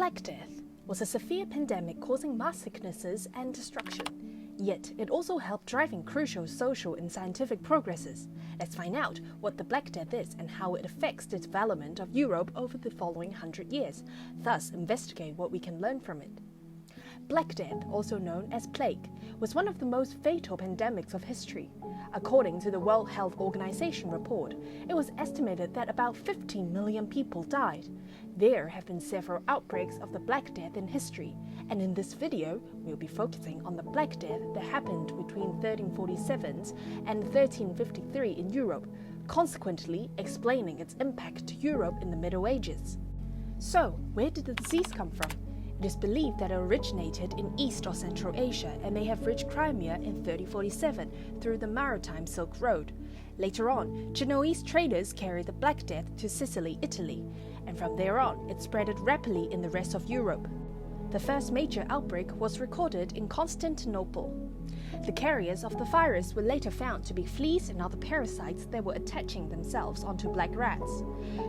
Black Death was a severe pandemic causing mass sicknesses and destruction. Yet, it also helped driving crucial social and scientific progresses. Let's find out what the Black Death is and how it affects the development of Europe over the following 100 years, thus investigate what we can learn from it. Black Death, also known as plague, was one of the most fatal pandemics of history. According to the World Health Organization report, it was estimated that about 15 million people died. There have been several outbreaks of the Black Death in history, and in this video, we'll be focusing on the Black Death that happened between 1347 and 1353 in Europe, consequently explaining its impact to Europe in the Middle Ages. So, where did the disease come from? It is believed that it originated in East or Central Asia and may have reached Crimea in 1347 through the maritime Silk Road. Later on, Genoese traders carried the Black Death to Sicily, Italy, and from there on, it spread rapidly in the rest of Europe. The first major outbreak was recorded in Constantinople. The carriers of the virus were later found to be fleas and other parasites that were attaching themselves onto black rats.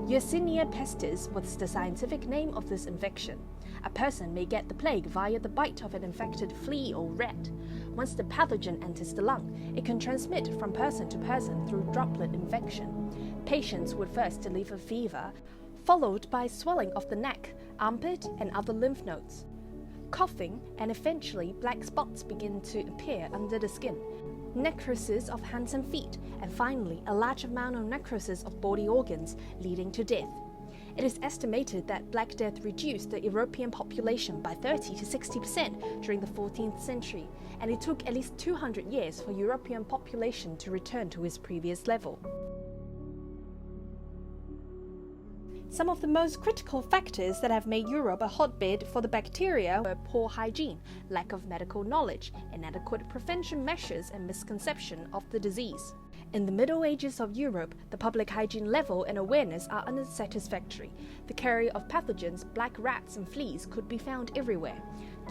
Yersinia pestis was the scientific name of this infection. A person may get the plague via the bite of an infected flea or rat. Once the pathogen enters the lung, it can transmit from person to person through droplet infection. Patients would first deliver fever, followed by swelling of the neck, armpit, and other lymph nodes. Coughing, and eventually black spots begin to appear under the skin, necrosis of hands and feet, and finally a large amount of necrosis of body organs, leading to death. It is estimated that Black Death reduced the European population by 30 to 60% during the 14th century, and it took at least 200 years for European population to return to its previous level. Some of the most critical factors that have made Europe a hotbed for the bacteria were poor hygiene, lack of medical knowledge, inadequate prevention measures, and misconception of the disease. In the Middle Ages of Europe, the public hygiene level and awareness are unsatisfactory. The carrier of pathogens, black rats and fleas, could be found everywhere.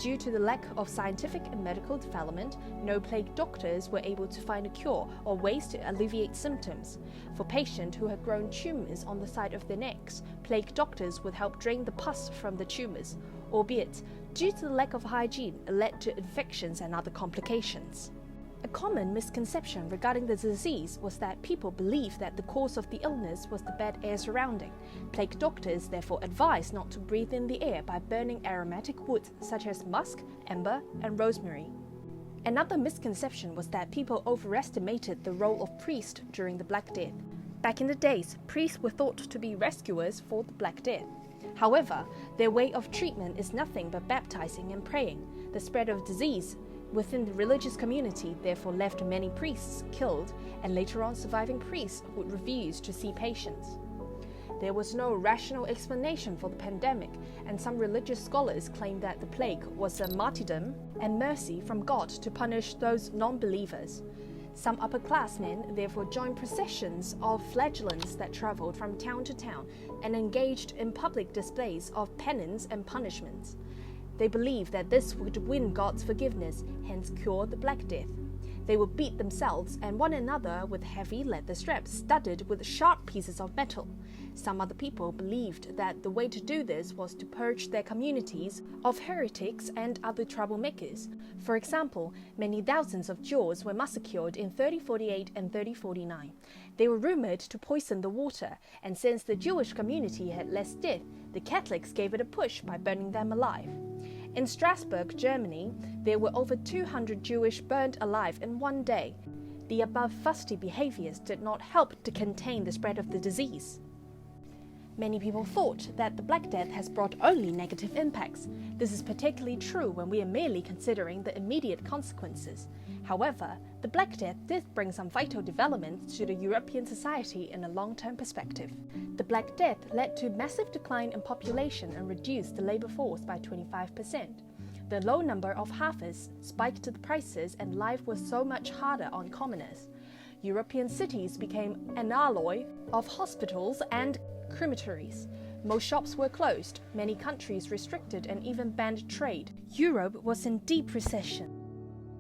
Due to the lack of scientific and medical development, no plague doctors were able to find a cure or ways to alleviate symptoms. For patients who had grown tumors on the side of their necks, plague doctors would help drain the pus from the tumors, albeit, due to the lack of hygiene, it led to infections and other complications. A common misconception regarding the disease was that people believed that the cause of the illness was the bad air surrounding. Plague doctors therefore advised not to breathe in the air by burning aromatic woods such as musk, amber, and rosemary. Another misconception was that people overestimated the role of priests during the Black Death. Back in the days, priests were thought to be rescuers for the Black Death. However, their way of treatment is nothing but baptizing and praying. The spread of disease within the religious community therefore left many priests killed, and later on surviving priests would refuse to see patients. There was no rational explanation for the pandemic, and some religious scholars claim that the plague was a martyrdom and mercy from God to punish those non-believers. Some upper-class men therefore joined processions of flagellants that travelled from town to town and engaged in public displays of penance and punishments. They believed that this would win God's forgiveness, hence cure the Black Death. They would beat themselves and one another with heavy leather straps studded with sharp pieces of metal. Some other people believed that the way to do this was to purge their communities of heretics and other troublemakers. For example, many thousands of Jews were massacred in 3048 and 3049. They were rumored to poison the water, and since the Jewish community had less death, the Catholics gave it a push by burning them alive. In Strasbourg, Germany, there were over 200 Jewish burned alive in one day. The above fusty behaviors did not help to contain the spread of the disease. Many people thought that the Black Death has brought only negative impacts. This is particularly true when we are merely considering the immediate consequences. However, the Black Death did bring some vital developments to the European society in a long-term perspective. The Black Death led to massive decline in population and reduced the labor force by 25%. The low number of harvests spiked the prices and life was so much harder on commoners. European cities became an alloy of hospitals and crematories. Most shops were closed, many countries restricted and even banned trade. Europe was in deep recession.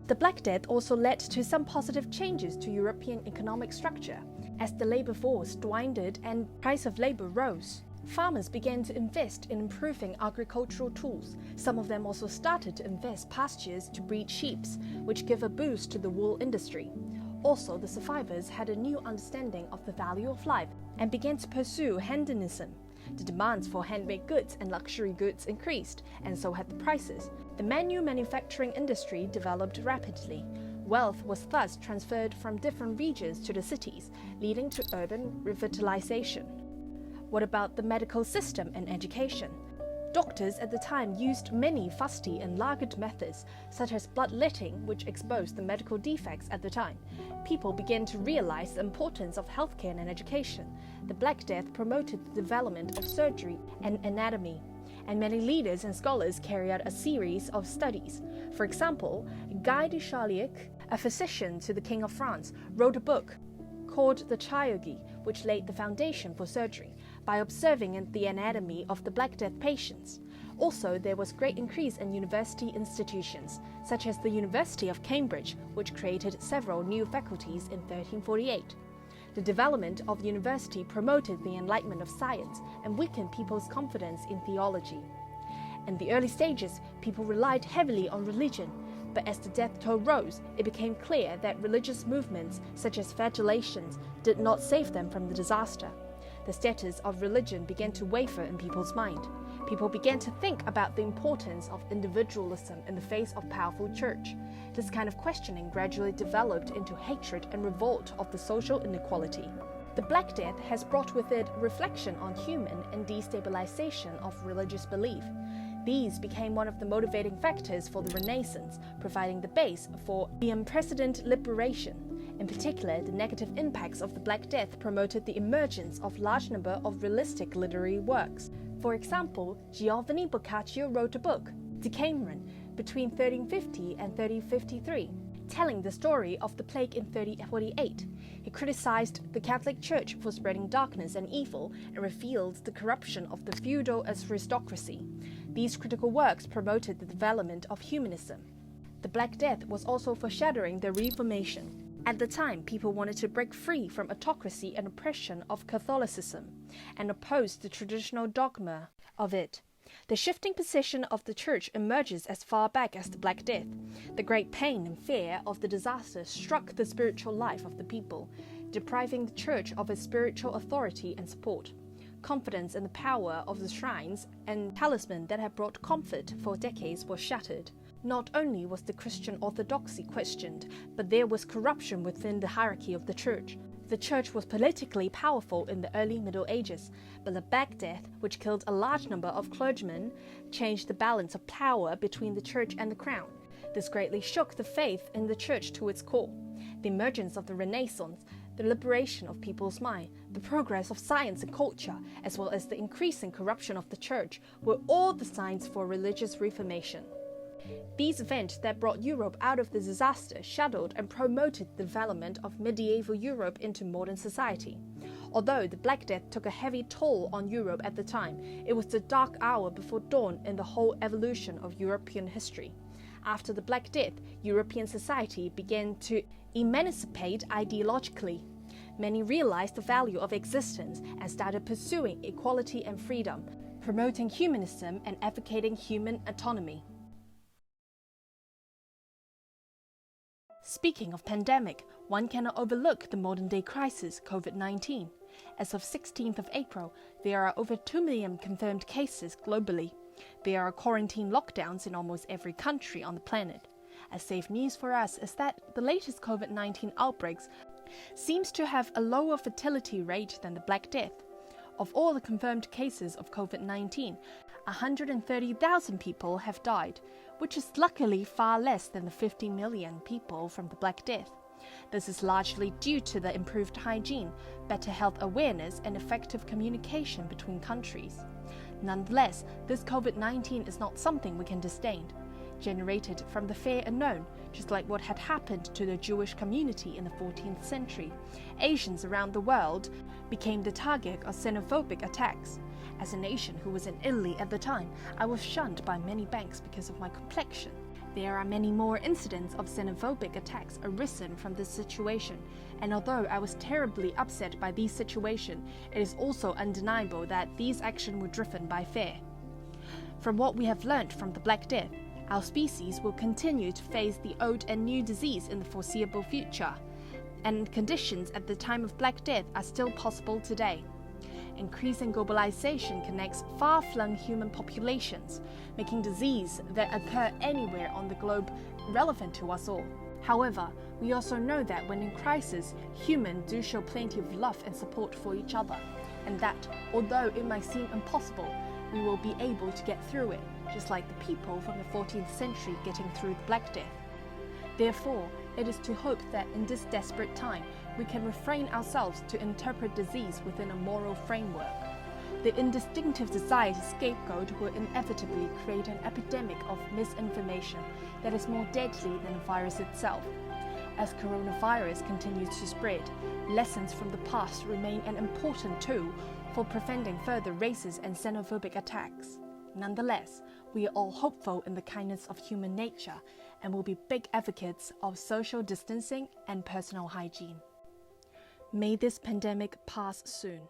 The Black Death also led to some positive changes to European economic structure. As the labor force dwindled and price of labor rose, Farmers began to invest in improving agricultural tools. Some of them also started to invest pastures to breed sheep, which give a boost to the wool industry. Also, the survivors had a new understanding of the value of life and began to pursue hedonism. The demands for handmade goods and luxury goods increased, and so had the prices. The manufacturing industry developed rapidly. Wealth was thus transferred from different regions to the cities, leading to urban revitalization. What about the medical system and education? Doctors at the time used many fusty and laggard methods, such as bloodletting, which exposed the medical defects at the time. People began to realize the importance of healthcare and education. The Black Death promoted the development of surgery and anatomy, and many leaders and scholars carried out a series of studies. For example, Guy de Chauliac, a physician to the King of France, wrote a book called the Chirurgie, which laid the foundation for surgery by observing the anatomy of the Black Death patients. Also, there was great increase in university institutions, such as the University of Cambridge, which created several new faculties in 1348. The development of the university promoted the enlightenment of science and weakened people's confidence in theology. In the early stages, people relied heavily on religion, but as the death toll rose, it became clear that religious movements such as flagellations did not save them from the disaster. The status of religion began to waver in people's mind. People began to think about the importance of individualism in the face of powerful church. This kind of questioning gradually developed into hatred and revolt of the social inequality. The Black Death has brought with it reflection on human and destabilization of religious belief. These became one of the motivating factors for the Renaissance, providing the base for the unprecedented liberation. In particular, the negative impacts of the Black Death promoted the emergence of large number of realistic literary works. For example, Giovanni Boccaccio wrote a book, Decameron, between 1350 and 1353, telling the story of the plague in 1348. He criticized the Catholic Church for spreading darkness and evil and revealed the corruption of the feudal aristocracy. These critical works promoted the development of humanism. The Black Death was also foreshadowing the Reformation. At the time, people wanted to break free from autocracy and oppression of Catholicism and opposed the traditional dogma of it. The shifting position of the Church emerges as far back as the Black Death. The great pain and fear of the disaster struck the spiritual life of the people, depriving the Church of its spiritual authority and support. Confidence in the power of the shrines and talisman that had brought comfort for decades was shattered. Not only was the Christian orthodoxy questioned, but there was corruption within the hierarchy of the Church. The Church was politically powerful in the early Middle Ages, but the Black Death, which killed a large number of clergymen, changed the balance of power between the Church and the Crown. This greatly shook the faith in the Church to its core. The emergence of the Renaissance, the liberation of people's mind, the progress of science and culture, as well as the increasing corruption of the Church, were all the signs for religious reformation. These events that brought Europe out of the disaster shadowed and promoted the development of medieval Europe into modern society. Although the Black Death took a heavy toll on Europe at the time, it was the dark hour before dawn in the whole evolution of European history. After the Black Death, European society began to emancipate ideologically. Many realized the value of existence and started pursuing equality and freedom, promoting humanism and advocating human autonomy. Speaking of pandemic, one cannot overlook the modern-day crisis, COVID-19. As of 16th of April, there are over 2 million confirmed cases globally. There are quarantine lockdowns in almost every country on the planet. A safe news for us is that the latest COVID-19 outbreaks seems to have a lower fatality rate than the Black Death. Of all the confirmed cases of COVID-19, 130,000 people have died, which is luckily far less than the 50 million people from the Black Death. This is largely due to the improved hygiene, better health awareness, and effective communication between countries. Nonetheless, this COVID-19 is not something we can disdain. Generated from the fear unknown, just like what had happened to the Jewish community in the 14th century, Asians around the world became the target of xenophobic attacks. As a nation who was in Italy at the time, I was shunned by many banks because of my complexion. There are many more incidents of xenophobic attacks arisen from this situation, and although I was terribly upset by this situation, it is also undeniable that these actions were driven by fear. From what we have learned from the Black Death, our species will continue to face the old and new disease in the foreseeable future, and conditions at the time of Black Death are still possible today. Increasing globalization connects far-flung human populations, making disease that occur anywhere on the globe relevant to us all. However, we also know that when in crisis, humans do show plenty of love and support for each other, and that, although it might seem impossible, we will be able to get through it, just like the people from the 14th century getting through the Black Death. Therefore, it is to hope that in this desperate time, we can refrain ourselves to interpret disease within a moral framework. The indistinctive desire to scapegoat will inevitably create an epidemic of misinformation that is more deadly than the virus itself. As coronavirus continues to spread, lessons from the past remain an important tool for preventing further racist and xenophobic attacks. Nonetheless, we are all hopeful in the kindness of human nature and will be big advocates of social distancing and personal hygiene. May this pandemic pass soon.